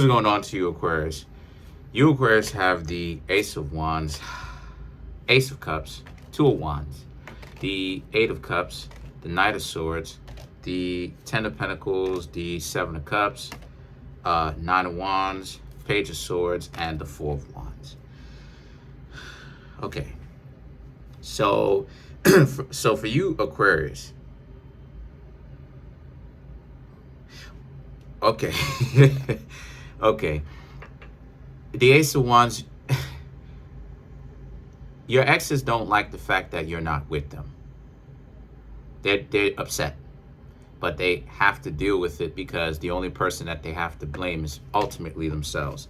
What's going on to you, Aquarius? You, Aquarius, have the Ace of Wands, Ace of Cups, Two of Wands, the Eight of Cups, the Knight of Swords, the Ten of Pentacles, the Seven of Cups, Nine of Wands, Page of Swords, and the Four of Wands. Okay, so for you, Aquarius. Okay, okay. The Ace of Wands. Your exes don't like the fact that you're not with them. They're upset, but they have to deal with it because the only person that they have to blame is ultimately themselves.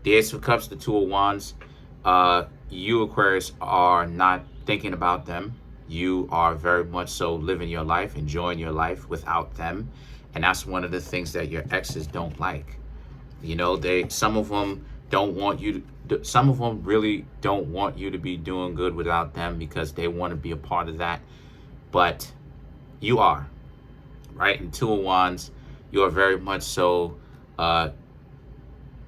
The Ace of Cups, the Two of Wands, you, Aquarius, are not thinking about them. You are very much so living your life, enjoying your life without them. And that's one of the things that your exes don't like. You know, some of them don't want you to, some of them really don't want you to be doing good without them because they want to be a part of that. But you are, right? And Two of Wands, you are very much so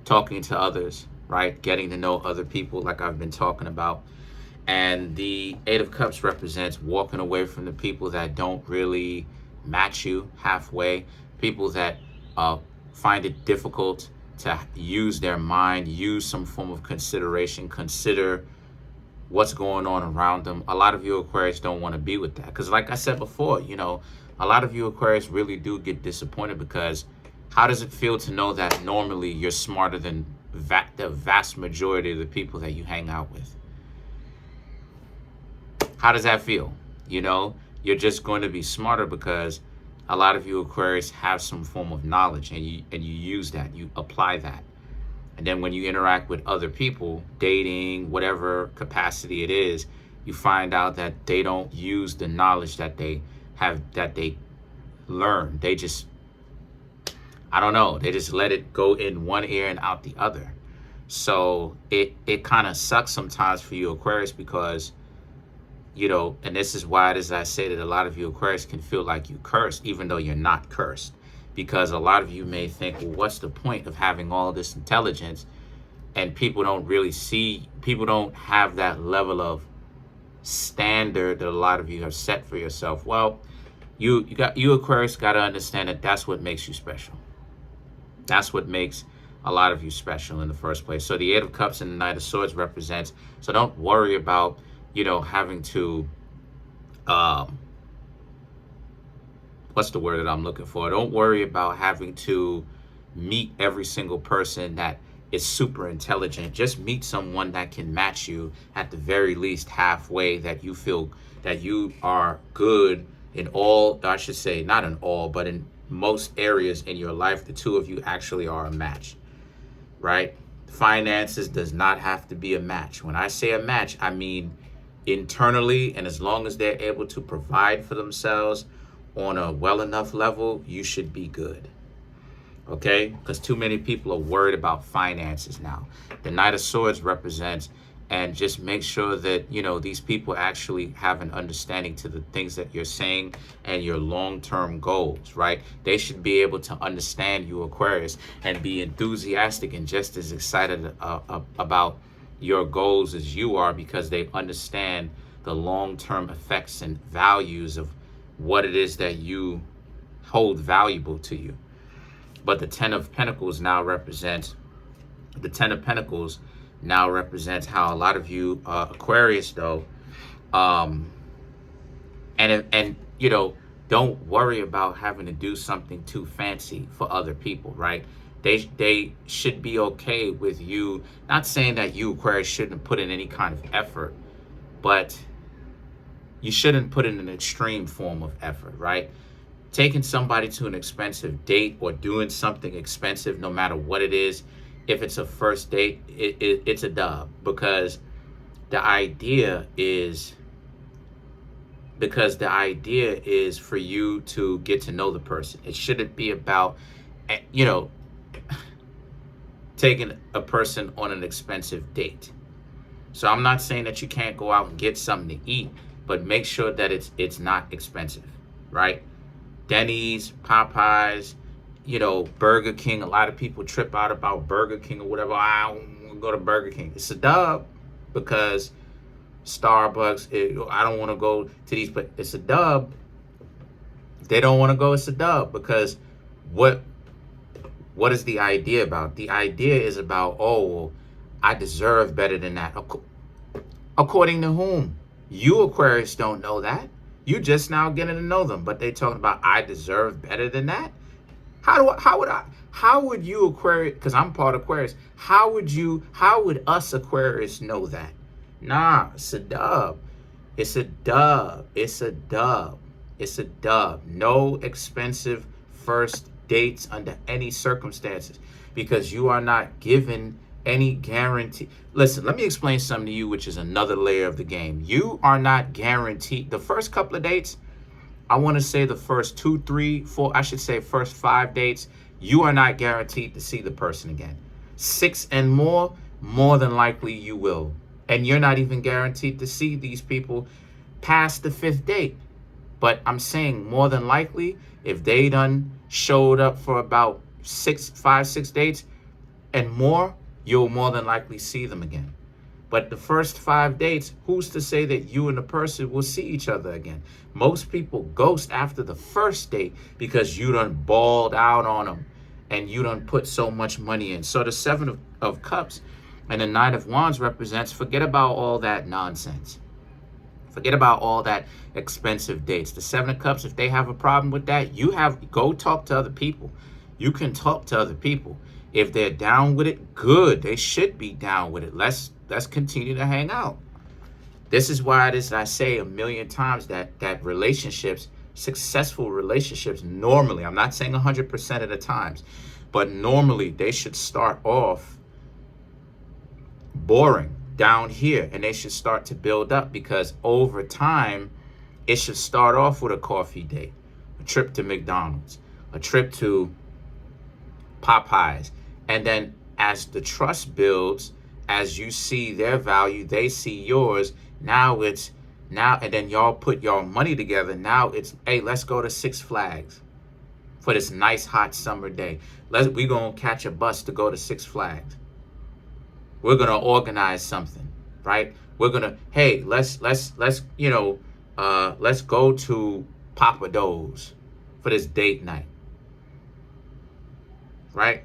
talking to others, right? Getting to know other people like I've been talking about. And the Eight of Cups represents walking away from the people that don't really match you halfway, people that find it difficult to use their mind, use some form of consideration, consider what's going on around them. A lot of you Aquarius don't want to be with that because, like I said before, you know, a lot of you Aquarius really do get disappointed because how does it feel to know that normally you're smarter than the vast majority of the people that you hang out with? How does that feel? You know, you're just going to be smarter because a lot of you Aquarius have some form of knowledge and you use that, you apply that. And then when you interact with other people, dating, whatever capacity it is, you find out that they don't use the knowledge that they have, that they learn. They just, I don't know, they just let it go in one ear and out the other. So it kind of sucks sometimes for you Aquarius because, you know, and this is why it is I say that a lot of you Aquarius can feel like you cursed, even though you're not cursed. Because a lot of you may think, well, what's the point of having all this intelligence? And people don't really see, people don't have that level of standard that a lot of you have set for yourself. Well, you Aquarius got to understand that that's what makes you special. That's what makes a lot of you special in the first place. So the Eight of Cups and the Knight of Swords represents, so don't worry about, you know, having to, what's the word that I'm looking for? Don't worry about having to meet every single person that is super intelligent. Just meet someone that can match you at the very least halfway, that you feel that you are good in all, I should say, not in all, but in most areas in your life, the two of you actually are a match, right? Finances does not have to be a match. When I say a match, I mean internally, and as long as they're able to provide for themselves on a well enough level, you should be good. Okay? Because too many people are worried about finances now. The Knight of Swords represents, and just make sure that, you know, these people actually have an understanding to the things that you're saying and your long-term goals, right? They should be able to understand you, Aquarius, and be enthusiastic and just as excited about your goals as you are, because they understand the long-term effects and values of what it is that you hold valuable to you. But the Ten of Pentacles now represents, how a lot of you Aquarius though, and you know, don't worry about having to do something too fancy for other people, right? They should be okay with you. Not saying that you Aquarius shouldn't put in any kind of effort, but you shouldn't put in an extreme form of effort, right? Taking somebody to an expensive date or doing something expensive, no matter what it is, if it's a first date, it's a dub, because the idea is for you to get to know the person. It shouldn't be about, you know, taking a person on an expensive date. So I'm not saying that you can't go out and get something to eat, but make sure that it's not expensive, right? Denny's, Popeyes, you know, Burger King. A lot of people trip out about Burger King or whatever. I don't want to go to Burger King. It's a dub because Starbucks, I don't want to go to these, but it's a dub. They don't want to go, it's a dub because what is the idea about? The idea is about, oh, well, I deserve better than that. According to whom? You Aquarius don't know that. You just now getting to know them, but they talking about I deserve better than that. How would you Aquarius, because I'm part Aquarius, how would us Aquarius know that? Nah, it's a dub. It's a dub. It's a dub. It's a dub. No expensive first dates under any circumstances because you are not given any guarantee. Listen, let me explain something to you, which is another layer of the game. You are not guaranteed. The first couple of dates, I want to say the first 2, 3, 4, I should say first 5 dates, you are not guaranteed to see the person again. 6 and more than likely you will. And you're not even guaranteed to see these people past the 5th date. But I'm saying more than likely, if they done showed up for about 5, 6 dates and more, you'll more than likely see them again. But the first 5 dates, who's to say that you and the person will see each other again? Most people ghost after the first date because you done balled out on them and you done put so much money in. So the 7 of Cups and the 9 of Wands represents, forget about all that nonsense. Forget about all that expensive dates. The 7 of Cups, if they have a problem with that, go talk to other people. You can talk to other people. If they're down with it, good. They should be down with it. Let's continue to hang out. This is why it is I say a million times that relationships, successful relationships, normally, I'm not saying 100% of the times, but normally they should start off boring down here and they should start to build up because over time it should start off with a coffee date, a trip to McDonald's, a trip to Popeyes, and then as the trust builds, as you see their value, they see yours. And then y'all put your money together. Now it's, hey, let's go to Six Flags for this nice hot summer day. We gonna catch a bus to go to Six Flags. We're gonna organize something, right? We're gonna, hey, let's go to Papa Do's for this date night, right?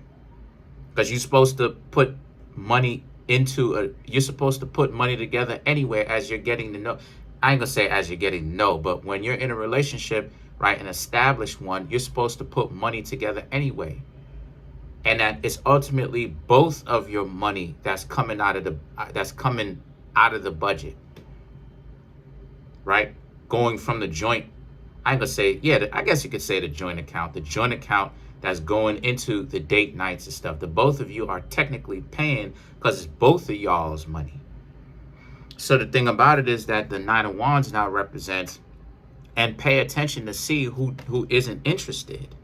Because you're supposed to put money you're supposed to put money together anyway as you're getting to know. I ain't gonna say as you're getting to know, but when you're in a relationship, right, an established one, you're supposed to put money together anyway. And that it's ultimately both of your money that's coming out of the budget, right? Going from the joint, I ain't gonna say, yeah, I guess you could say the joint account that's going into the date nights and stuff. The both of you are technically paying because it's both of y'all's money. So the thing about it is that the 9 of Wands now represents, and pay attention to see who isn't interested.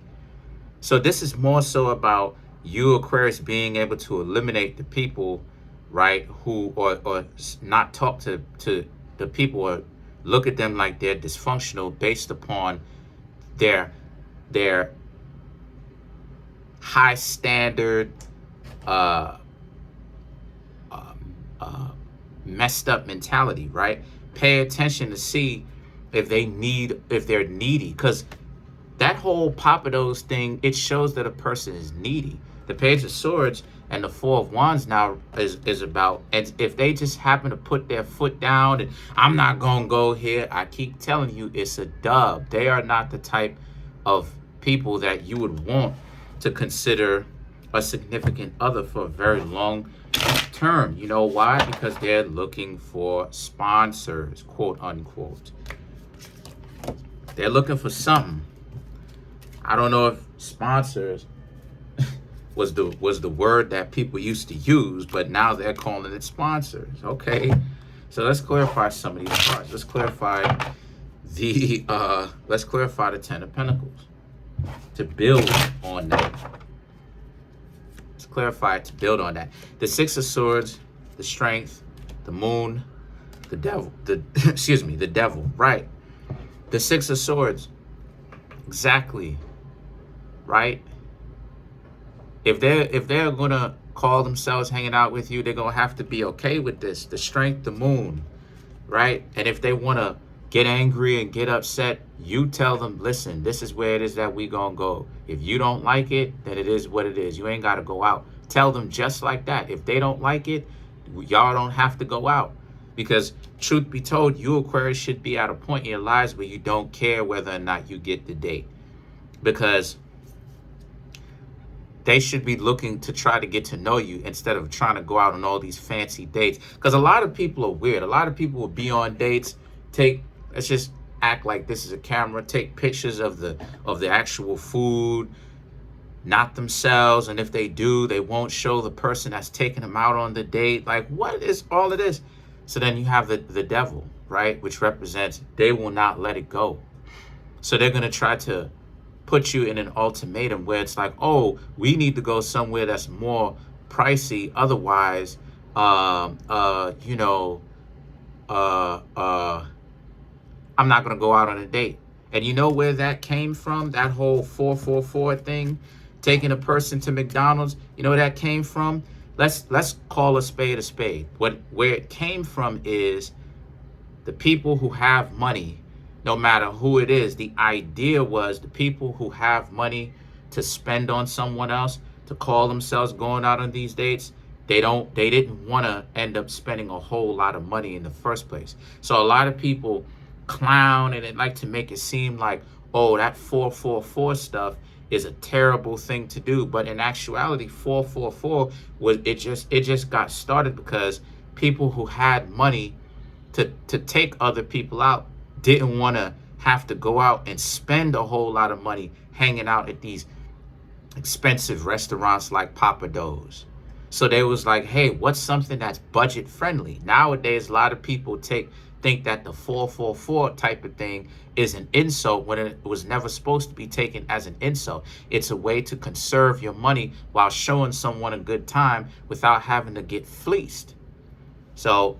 So this is more so about you Aquarius being able to eliminate the people, right, who or not talk to the people or look at them like they're dysfunctional based upon their high standard messed up mentality, right? Pay attention to see if they're needy, because that whole Papa Do's thing, it shows that a person is needy. The Page of Swords and the 4 of Wands now is about, and if they just happen to put their foot down and I'm not gonna go here, I keep telling you it's a dub. They are not the type of people that you would want to consider a significant other for a very long term. You know why? Because they're looking for sponsors, quote unquote. They're looking for something. I don't know if sponsors was the word that people used to use, but now they're calling it sponsors. Okay, so let's clarify some of these cards. Let's clarify the 10 of Pentacles to build on that. Let's clarify it to build on that. The 6 of Swords, the Strength, the Moon, the Devil, the Devil, right? The 6 of Swords, exactly, right? If they're gonna call themselves hanging out with you, they're gonna have to be okay with this. The strength, the moon, right? And if they wanna get angry and get upset, you tell them, listen, this is where it is that we gonna go. If you don't like it, then it is what it is. You ain't gotta go out. Tell them just like that. If they don't like it, y'all don't have to go out. Because truth be told, you Aquarius should be at a point in your lives where you don't care whether or not you get the date. Because they should be looking to try to get to know you instead of trying to go out on all these fancy dates. Because a lot of people are weird. A lot of people will be on dates, let's just act like this is a camera, take pictures of the actual food, not themselves. And if they do, they won't show the person that's taking them out on the date. Like, what is all of this? So then you have the devil, right? Which represents they will not let it go. So they're going to try to put you in an ultimatum where it's like, oh, we need to go somewhere that's more pricey. Otherwise, I'm not going to go out on a date. And you know where that came from? That whole 444 thing, taking a person to McDonald's. You know where that came from? Let's call a spade a spade. Where it came from is the people who have money, no matter who it is. The idea was the people who have money to spend on someone else, to call themselves going out on these dates, they didn't want to end up spending a whole lot of money in the first place. So a lot of people clown and they like to make it seem like, oh, that 444 stuff is a terrible thing to do. But in actuality, 444 was it just got started because people who had money to take other people out didn't want to have to go out and spend a whole lot of money hanging out at these expensive restaurants like Papa Do's. So they was like, hey, what's something that's budget friendly? Nowadays, a lot of people think that the 444 type of thing is an insult when it was never supposed to be taken as an insult. It's a way to conserve your money while showing someone a good time without having to get fleeced. So